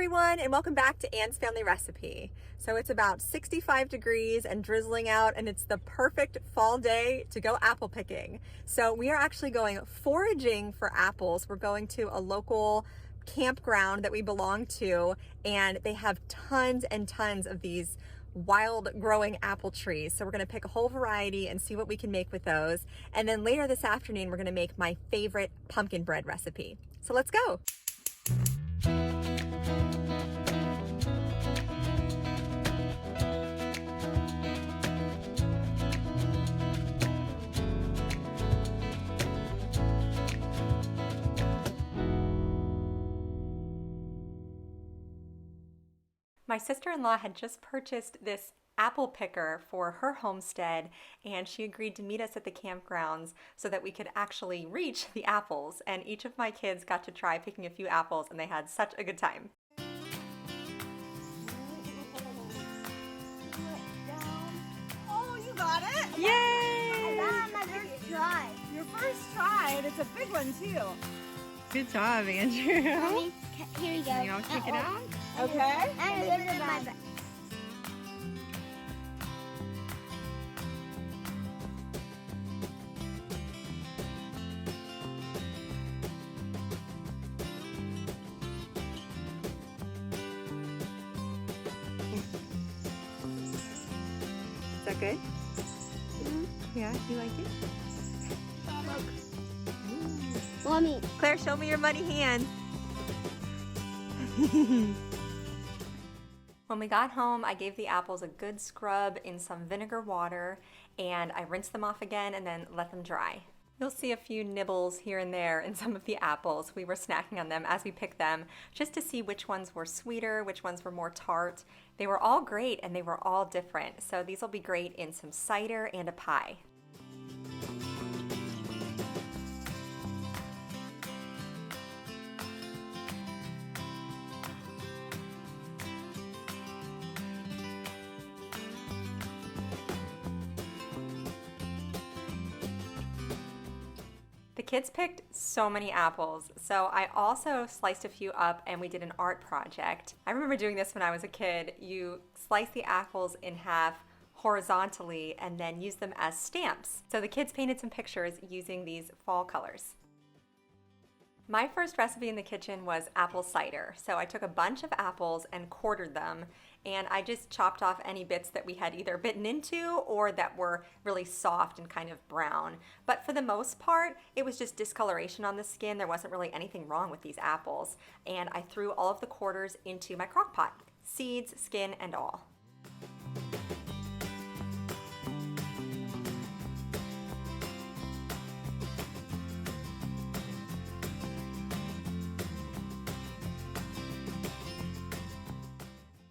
everyone, and welcome back to Anne's Family Recipe. So it's about 65 degrees and drizzling out, and it's the perfect fall day to go apple picking. So we are actually going foraging for apples. We're going to a local campground that we belong to, and they have tons and tons of these wild growing apple trees. So we're going to pick a whole variety and see what we can make with those. And then later this afternoon, we're going to make my favorite pumpkin bread recipe. So let's go. My sister-in-law had just purchased this apple picker for her homestead, and she agreed to meet us at the campgrounds so that we could actually reach the apples. And each of my kids got to try picking a few apples, and they had such a good time. Oh, you got it! Yay! I got my first try. Your first try, and it's a big one too. Good job, Andrew. Mommy, here you go. You all kick it out? Okay. And this is my bag. Is that good? Yeah, you like it? Mommy. Claire, show me your muddy hand. When we got home, I gave the apples a good scrub in some vinegar water, and I rinsed them off again and then let them dry. You'll see a few nibbles here and there in some of the apples. We were snacking on them as we picked them, just to see which ones were sweeter, which ones were more tart. They were all great and they were all different, so these will be great in some cider and a pie. The kids picked so many apples, so I also sliced a few up and we did an art project. I remember doing this when I was a kid. You slice the apples in half horizontally and then use them as stamps. So the kids painted some pictures using these fall colors. My first recipe in the kitchen was apple cider. So I took a bunch of apples and quartered them, and I just chopped off any bits that we had either bitten into or that were really soft and kind of brown. But for the most part, it was just discoloration on the skin. There wasn't really anything wrong with these apples. And I threw all of the quarters into my crock pot, seeds, skin, and all.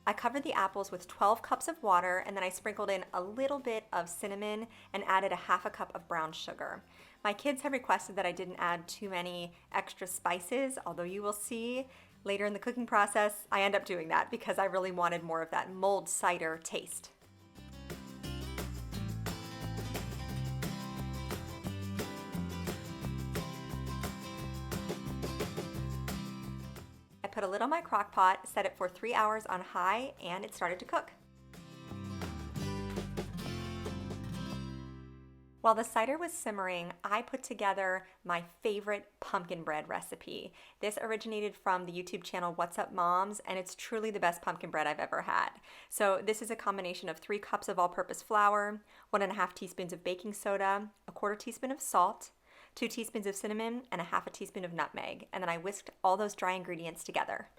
I covered the apples with 12 cups of water, and then I sprinkled in a little bit of cinnamon and added a half a cup of brown sugar. My kids have requested that I didn't add too many extra spices, although you will see later in the cooking process I end up doing that because I really wanted more of that mulled cider taste. I put a lid on my crock pot, set it for 3 hours on high, and it started to cook. While the cider was simmering, I put together my favorite pumpkin bread recipe. This originated from the YouTube channel What's Up Moms, and it's truly the best pumpkin bread I've ever had. So this is a combination of 3 cups of all-purpose flour, 1.5 teaspoons of baking soda, a 1/4 teaspoon of salt, 2 teaspoons of cinnamon, and a 1/2 teaspoon of nutmeg. And then I whisked all those dry ingredients together.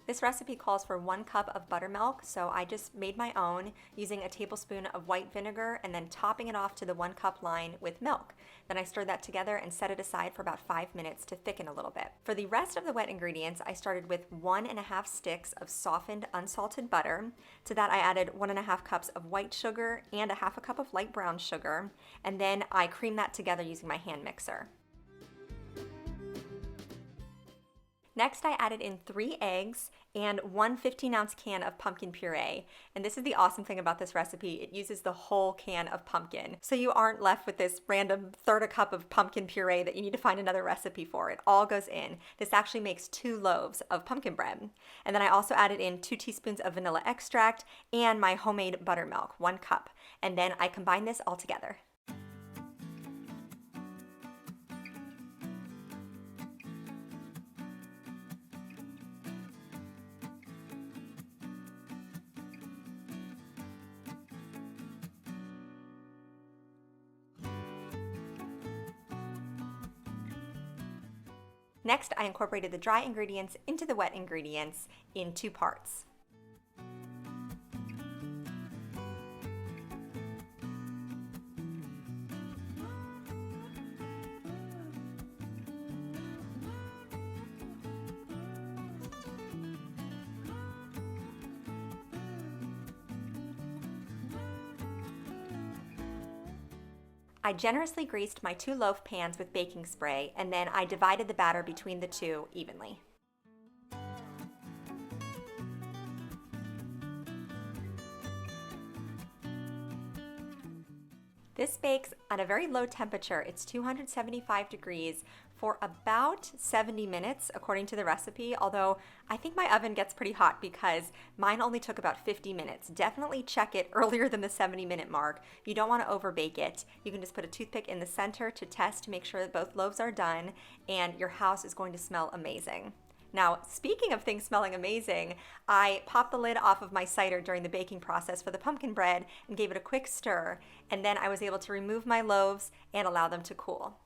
This recipe calls for 1 cup of buttermilk, so I just made my own using a tablespoon of white vinegar and then topping it off to the 1 cup line with milk. Then I stirred that together and set it aside for about 5 minutes to thicken a little bit. For the rest of the wet ingredients, I started with 1.5 sticks of softened unsalted butter. To that I added 1.5 cups of white sugar and a 1/2 cup of light brown sugar, and then I creamed that together using my hand mixer. Next, I added in 3 eggs and 1 15-ounce can of pumpkin puree. And this is the awesome thing about this recipe. It uses the whole can of pumpkin. So you aren't left with this random third a cup of pumpkin puree that you need to find another recipe for. It all goes in. This actually makes 2 loaves of pumpkin bread. And then I also added in 2 teaspoons of vanilla extract and my homemade buttermilk, 1 cup. And then I combine this all together. Next, I incorporated the dry ingredients into the wet ingredients in 2 parts. I generously greased my 2 loaf pans with baking spray, and then I divided the batter between the 2 evenly. This bakes at a very low temperature. It's 275 degrees for about 70 minutes according to the recipe, although I think my oven gets pretty hot because mine only took about 50 minutes. Definitely check it earlier than the 70-minute mark. You don't want to overbake it. You can just put a toothpick in the center to test to make sure that both loaves are done, and your house is going to smell amazing. Now, speaking of things smelling amazing, I popped the lid off of my cider during the baking process for the pumpkin bread and gave it a quick stir, and then I was able to remove my loaves and allow them to cool.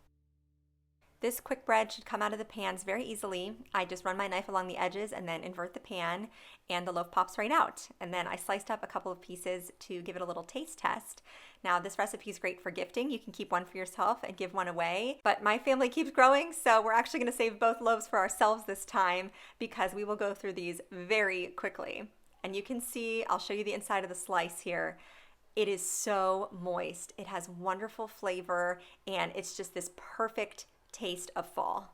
This quick bread should come out of the pans very easily. I just run my knife along the edges and then invert the pan, and the loaf pops right out. And then I sliced up a couple of pieces to give it a little taste test. Now, this recipe is great for gifting. You can keep one for yourself and give one away, but my family keeps growing, so we're actually going to save both loaves for ourselves this time because we will go through these very quickly. And you can see, I'll show you the inside of the slice here. It is so moist. It has wonderful flavor, and it's just this perfect taste of fall.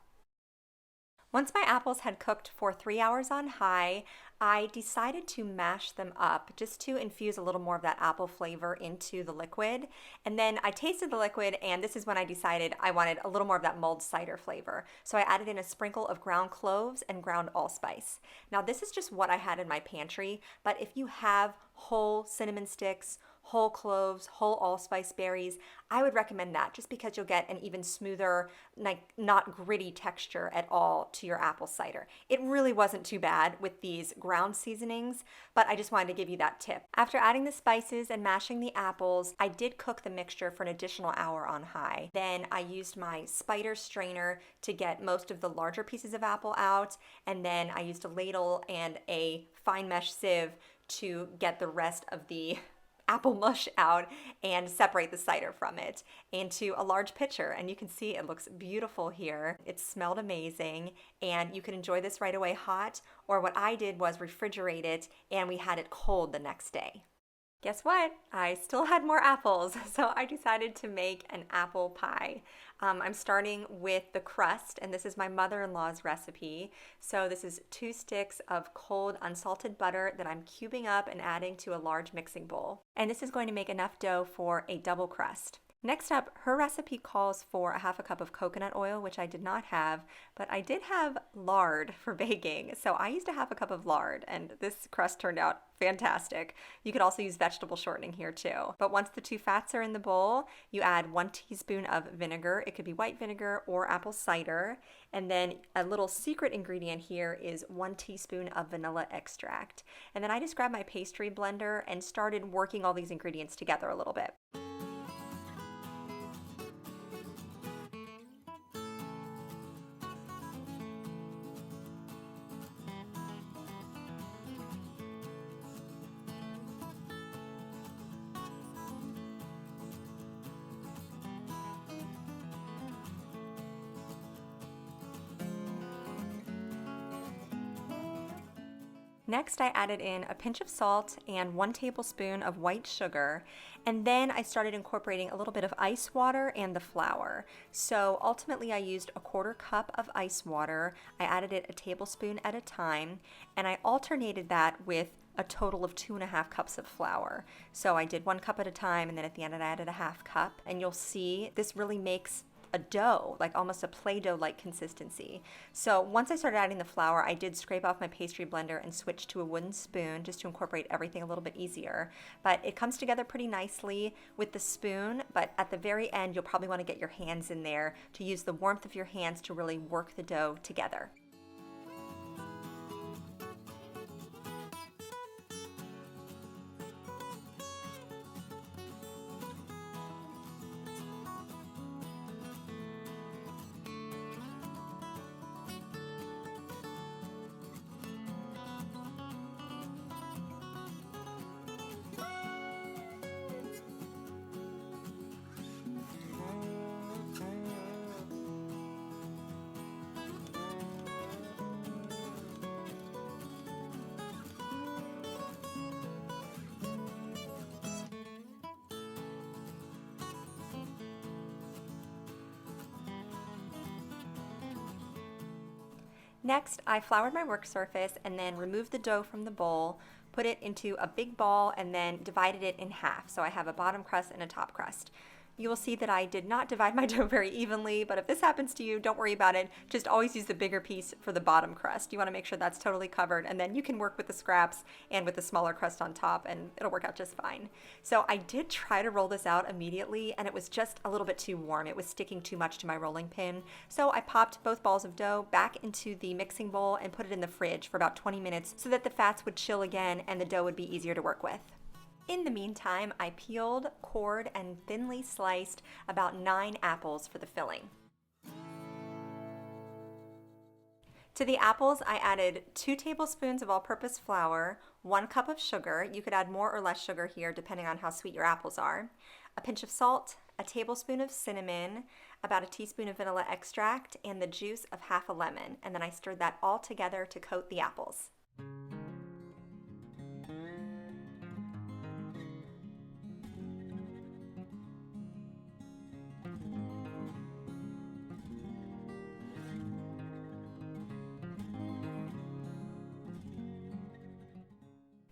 Once my apples had cooked for 3 hours on high, I decided to mash them up just to infuse a little more of that apple flavor into the liquid. And then I tasted the liquid, and this is when I decided I wanted a little more of that mulled cider flavor. So I added in a sprinkle of ground cloves and ground allspice. Now, this is just what I had in my pantry, but if you have whole cinnamon sticks, whole cloves, whole allspice berries, I would recommend that just because you'll get an even smoother, like not gritty texture at all to your apple cider. It really wasn't too bad with these ground seasonings, but I just wanted to give you that tip. After adding the spices and mashing the apples, I did cook the mixture for an additional hour on high. Then I used my spider strainer to get most of the larger pieces of apple out, and then I used a ladle and a fine mesh sieve to get the rest of the apple mush out and separate the cider from it into a large pitcher. And you can see it looks beautiful here. It smelled amazing, and you can enjoy this right away hot, or what I did was refrigerate it and we had it cold the next day. Guess what? I still had more apples, so I decided to make an apple pie. I'm starting with the crust, and this is my mother-in-law's recipe. So this is 2 sticks of cold unsalted butter that I'm cubing up and adding to a large mixing bowl. And this is going to make enough dough for a double crust. Next up, her recipe calls for a half a cup of coconut oil, which I did not have, but I did have lard for baking. So I used a half a cup of lard, and this crust turned out fantastic. You could also use vegetable shortening here too. But once the 2 fats are in the bowl, you add 1 teaspoon of vinegar. It could be white vinegar or apple cider. And then a little secret ingredient here is 1 teaspoon of vanilla extract. And then I just grabbed my pastry blender and started working all these ingredients together a little bit. Next, I added in a pinch of salt and 1 tablespoon of white sugar, and then I started incorporating a little bit of ice water and the flour. So ultimately I used a 1/4 cup of ice water. I added it a tablespoon at a time, and I alternated that with a total of 2.5 cups of flour. So I did 1 cup at a time, and then at the end I added a 1/2 cup, and you'll see this really makes a dough, like almost a Play-Doh like consistency. So once I started adding the flour, I did scrape off my pastry blender and switch to a wooden spoon just to incorporate everything a little bit easier. But it comes together pretty nicely with the spoon, but at the very end you'll probably want to get your hands in there to use the warmth of your hands to really work the dough together. Next, I floured my work surface and then removed the dough from the bowl, put it into a big ball, and then divided it in half. So I have a bottom crust and a top crust. You will see that I did not divide my dough very evenly, but if this happens to you, don't worry about it. Just always use the bigger piece for the bottom crust. You want to make sure that's totally covered, and then you can work with the scraps and with the smaller crust on top, and it'll work out just fine. So I did try to roll this out immediately, and it was just a little bit too warm. It was sticking too much to my rolling pin. So I popped both balls of dough back into the mixing bowl and put it in the fridge for about 20 minutes so that the fats would chill again and the dough would be easier to work with. In the meantime, I peeled, cored, and thinly sliced about 9 apples for the filling. To the apples, I added 2 tablespoons of all-purpose flour, 1 cup of sugar. You could add more or less sugar here depending on how sweet your apples are, a pinch of salt, a tablespoon of cinnamon, about a teaspoon of vanilla extract, and the juice of half a lemon. And then I stirred that all together to coat the apples.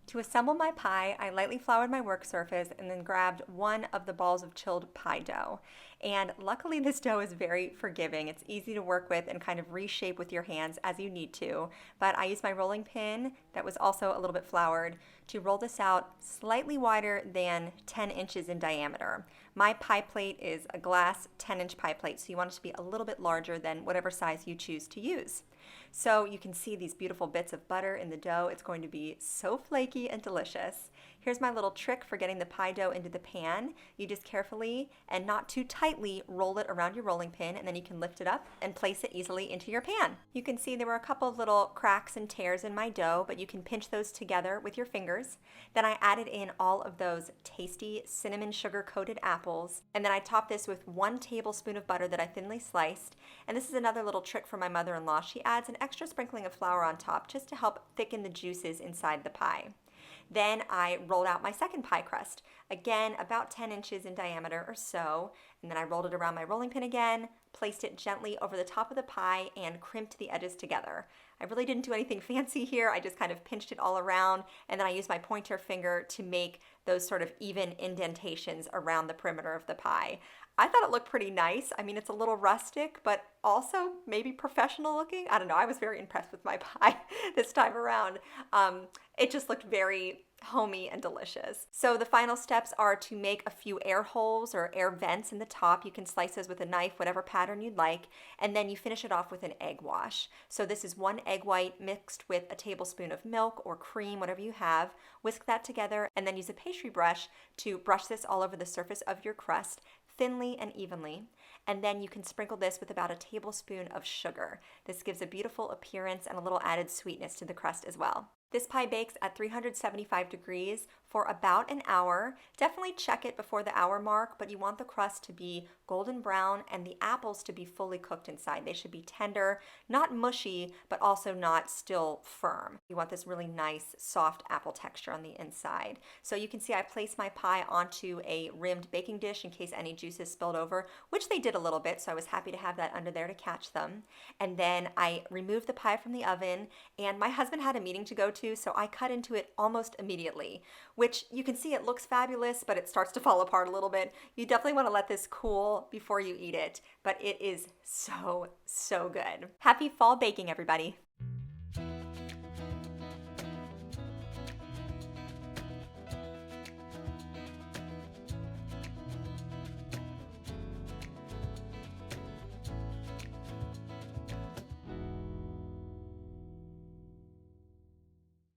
To assemble my pie, I lightly floured my work surface and then grabbed 1 of the balls of chilled pie dough. And luckily this dough is very forgiving. It's easy to work with and kind of reshape with your hands as you need to. But I used my rolling pin that was also a little bit floured to roll this out slightly wider than 10 inches in diameter. My pie plate is a glass 10-inch pie plate, so you want it to be a little bit larger than whatever size you choose to use. So you can see these beautiful bits of butter in the dough. It's going to be so flaky and delicious. Here's my little trick for getting the pie dough into the pan. You just carefully and not too tightly roll it around your rolling pin, and then you can lift it up and place it easily into your pan. You can see there were a couple of little cracks and tears in my dough, but you can pinch those together with your fingers. Then I added in all of those tasty cinnamon sugar coated apples, and then I topped this with 1 tablespoon of butter that I thinly sliced. And this is another little trick from my mother-in-law. She adds an extra sprinkling of flour on top just to help thicken the juices inside the pie. Then I rolled out my second pie crust, again about 10 inches in diameter or so, and then I rolled it around my rolling pin again, placed it gently over the top of the pie, and crimped the edges together. I really didn't do anything fancy here. I just kind of pinched it all around, and then I used my pointer finger to make those sort of even indentations around the perimeter of the pie. I thought it looked pretty nice. I mean, it's a little rustic, but also maybe professional looking. I don't know. I was very impressed with my pie this time around. It just looked very homey and delicious. So the final steps are to make a few air holes or air vents in the top. You can slice those with a knife, whatever pattern you'd like, and then you finish it off with an egg wash. So this is 1 egg white mixed with a tablespoon of milk or cream, whatever you have. Whisk that together and then use a pastry brush to brush this all over the surface of your crust, thinly and evenly, and then you can sprinkle this with about a tablespoon of sugar. This gives a beautiful appearance and a little added sweetness to the crust as well. This pie bakes at 375 degrees for about an hour. Definitely check it before the hour mark, but you want the crust to be golden brown and the apples to be fully cooked inside. They should be tender, not mushy, but also not still firm. You want this really nice, soft apple texture on the inside. So you can see I placed my pie onto a rimmed baking dish in case any juices spilled over, which they did a little bit, so I was happy to have that under there to catch them. And then I removed the pie from the oven, and my husband had a meeting to go to, so I cut into it almost immediately, which you can see it looks fabulous, but it starts to fall apart a little bit. You definitely want to let this cool before you eat it, but it is so, so good. Happy fall baking, everybody.